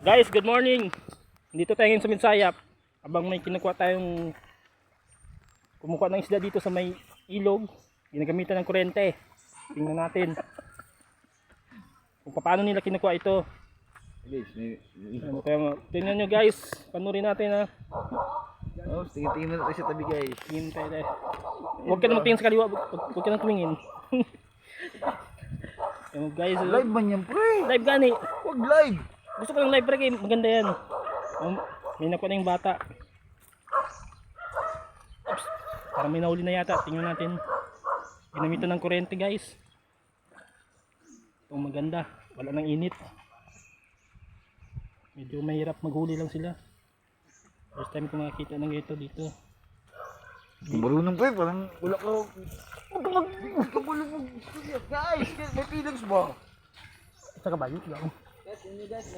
Guys, good morning. Dito tayo ngayon sa Minsayap. Abang may kinukuha tayong kumukuha ng isda dito sa may ilog. Ginagamitan ng kuryente. Tingnan natin kung paano nila kinukuha ito. Tingnan nyo guys. Panurin natin ha. Oh, tingin-tingin na tayo sa tabi guys. Tingin tayo. Huwag ka na magtingin sa kaliwa. Huwag ka na tumingin. Guys, Live man yan pre. live gani. Huwag live. Gusto ko ng live pre, maganda yan. May nakuha na yung bata. Oops, parang may nahuli na yata. Tingnan natin. Ginamitan ng kuryente guys. Itong maganda. Wala nang init. Medyo mahirap maghuli lang sila. First time ko makakita ng ito dito. Marunong pre, parang wala ka. Huwag ka bulong. Guys, may feelings ba? Sa kabayo lang. Yes, guys,